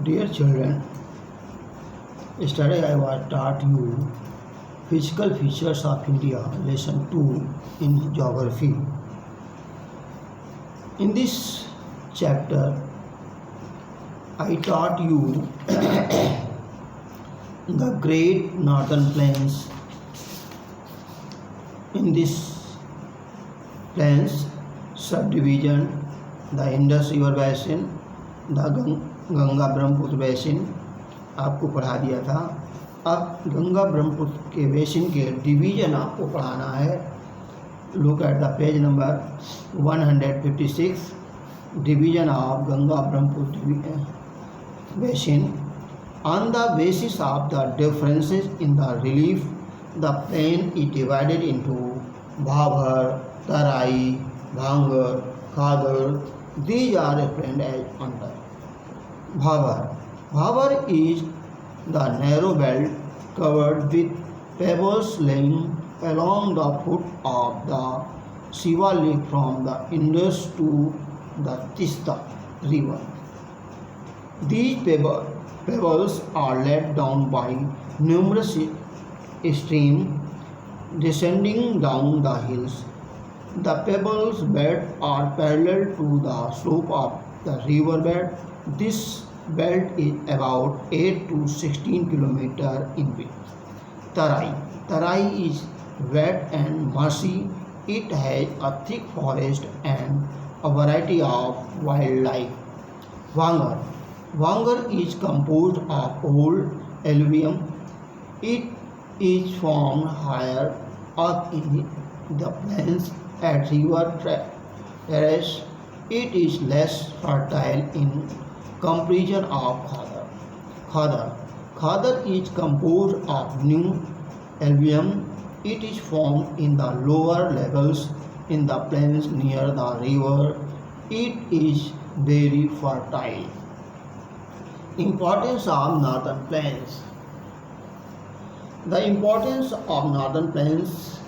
Dear children, yesterday I was taught you physical features of India, lesson 2 in geography. In this chapter, I taught you the great northern plains. In this plains subdivision, the Indus River Basin, the Ganga Brahmaputra basin आपको पढ़ा दिया था। अब गंगा ब्रह्मपुत्र के basin के division आपको पढ़ाना है। Look at the page number 156, division of Ganga Brahmaputra basin. On the basis of the differences in the relief, the plain is divided into Bhabar, Terai, Bhangar, Khadar. These are explained as under. Bhavar is the narrow belt covered with pebbles lying along the foot of the Shiva Lake from the Indus to the Tista river. These pebbles are let down by numerous streams descending down the hills. The pebbles bed are parallel to the slope of the river bed. This belt is about 8 to 16 km in width. Tarai is wet and marshy. It has a thick forest and a variety of wildlife. Vangar is composed of old alluvium. It is formed higher up in the plains at river terrace. It is less fertile in comparison of Khadar is composed of new alluvium. It is formed in the lower levels in the plains near the river. It is very fertile. Importance of northern plains. The importance of northern plains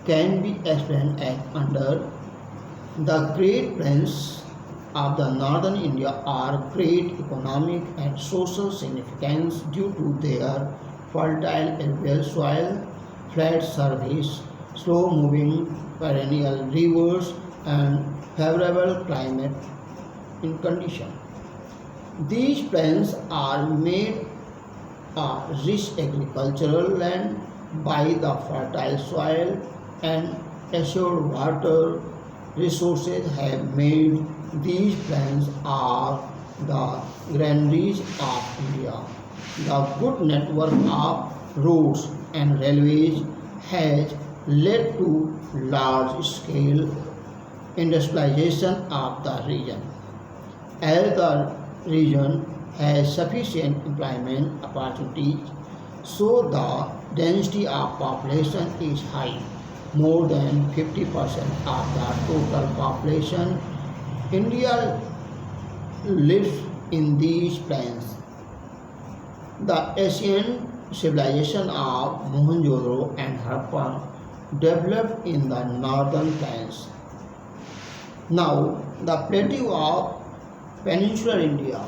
can be explained as under. The great plains of the northern India are great economic and social significance due to their fertile alluvial soil, flat surface, slow-moving perennial rivers, and favorable climate in condition. These plains are made a rich agricultural land by the fertile soil and assured water resources have made these plains are the granaries of India. The good network of roads and railways has led to large-scale industrialization of the region. As the region has sufficient employment opportunities, so the density of population is high. More than 50% of the total population India lives in these plains. The ancient civilization of Mohenjo-daro and Harappa developed in the northern plains. Now, the plateau of Peninsular India.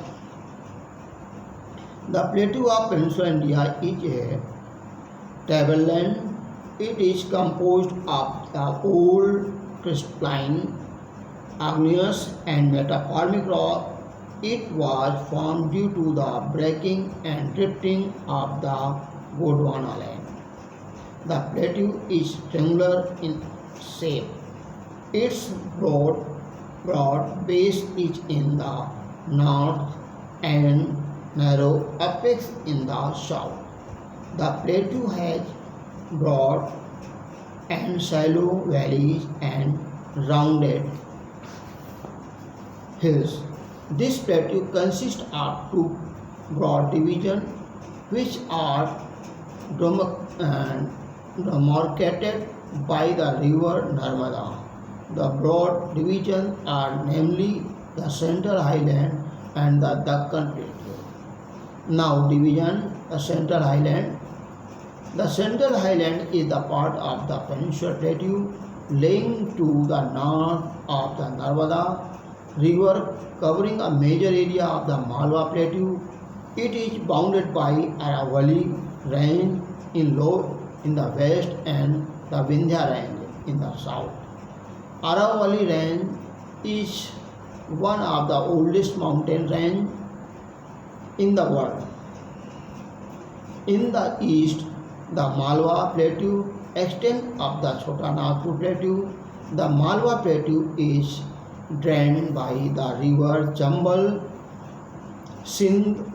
The plateau of Peninsular India is a tableland. It is composed of the old crystalline, igneous and metamorphic rock. It was formed due to the breaking and drifting of the Gondwana land. The plateau is triangular in shape. Its broad base is in the north and narrow apex in the south. The plateau has broad and shallow valleys and rounded hills. This plateau consists of two broad divisions which are demarcated by the river Narmada. The broad divisions are namely the Central Highland and the Deccan Plateau. Now division, the Central Highland. The Central Highland is the part of the Peninsular Plateau lying to the north of the Narmada river covering a major area of the Malwa Plateau. It is bounded by Aravalli Range in the west and the Vindhya Range in the south. Aravalli Range is one of the oldest mountain range in the world. In the east, the Malwa Plateau extends up the Chota Nagpur Plateau. The Malwa Plateau is drained by the river Chambal, Sindh,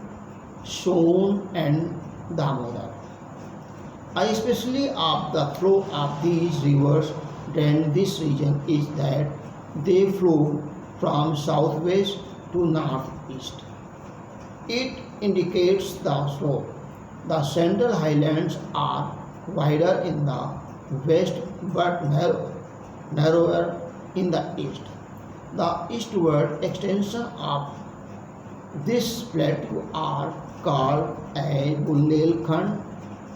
Son and Damodar. Especially of the flow of these rivers drain this region is that they flow from southwest to northeast. It indicates the slope. The central highlands are wider in the west but narrower in the east. The eastward extension of this plateau are called as Bundelkhand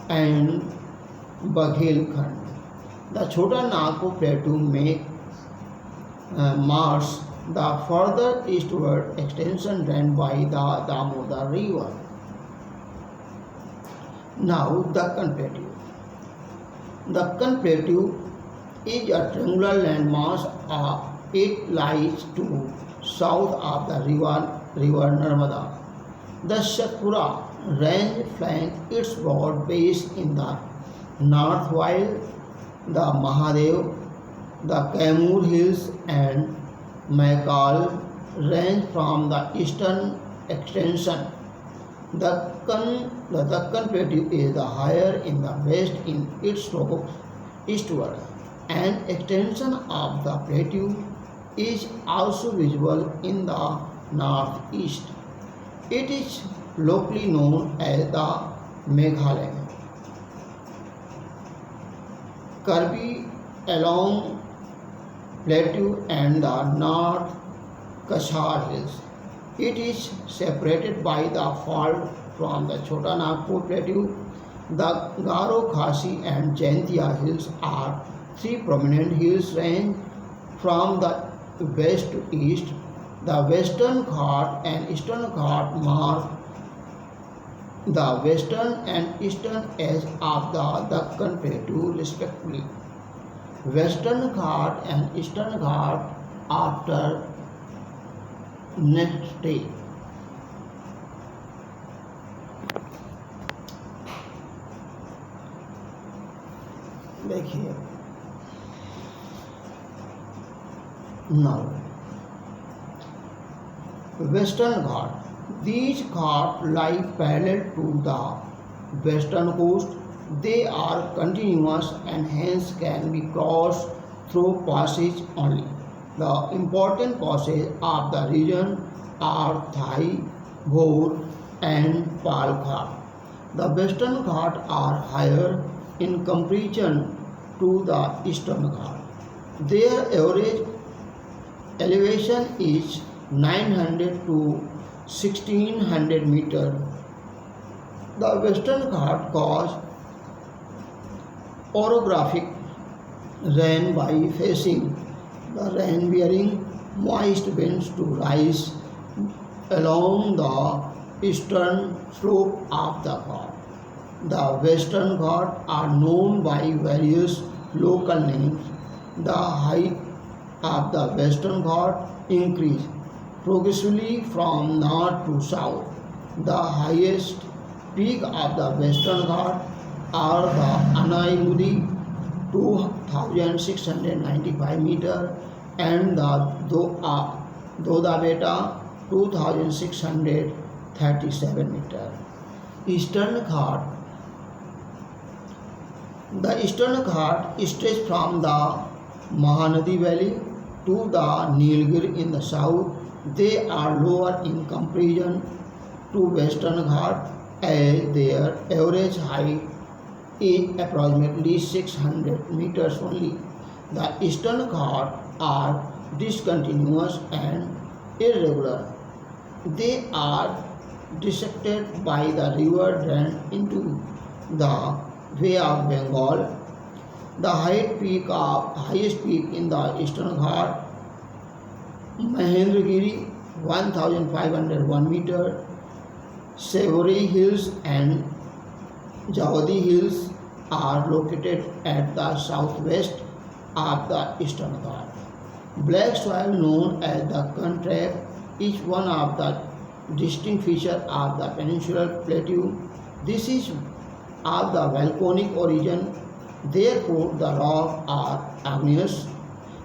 and Baghelkhand. The Chota Nagpur Plateau marks the further eastward extension drained by the Damodar River. Now, Deccan Plateau. Deccan Plateau is a triangular landmass. It lies to south of the river Narmada. The Satpura range flanks its broad base in the north, while the Mahadev, the Kaimur Hills and Maikal range from the eastern extension. The Deccan Plateau is the higher in the west in its slopes eastward. An extension of the plateau is also visible in the northeast. It is locally known as the Meghalaya. Karbi along plateau and the North Kashar Hills. It is separated by the fault from the Chota Nagpur Plateau. The Garo, Khasi and Jaintia Hills are three prominent hills range from the west to east. The Western Ghat and Eastern Ghat mark the western and eastern edge of the Deccan Plateau respectively. Western Ghat and Eastern Ghat after next day. देखिए now Western Ghat. These ghats lie parallel to the western coast. They are continuous and hence can be crossed through passage only. The important passages of the region are Thai, Bhor and Pal Ghat. The Western Ghat are higher in comparison to the Eastern Ghat. Their average elevation is 900 to 1600 meters. The Western Ghat cause orographic rain by facing the rain-bearing moist winds to rise along the eastern slope of the Ghat. The Western Ghat are known by various local names. The height of the Western Ghat increase progressively from north to south. The highest peak of the Western Ghat are the Anai Mudi 2695 meter and the Doda Beta 2637 meter. Eastern Ghat. The Eastern Ghat stretches from the Mahanadi Valley to the Nilgiri in the south. They are lower in comparison to Western Ghat as their average height is approximately 600 meters only. The Eastern Ghat are discontinuous and irregular. They are dissected by the river drain into the Bay of Bengal. The highest peak in the Eastern Ghat Mahendragiri 1501 meter, Savory Hills and Javadi Hills are located at the southwest of the Eastern Ghat. Black soil known as the Contract is one of the distinct features of the peninsular plateau. This is of the volcanic origin, therefore the rocks are igneous.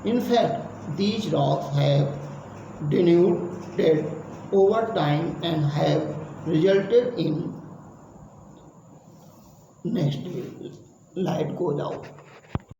In fact, these rocks have denuded over time and have resulted in next light goes out.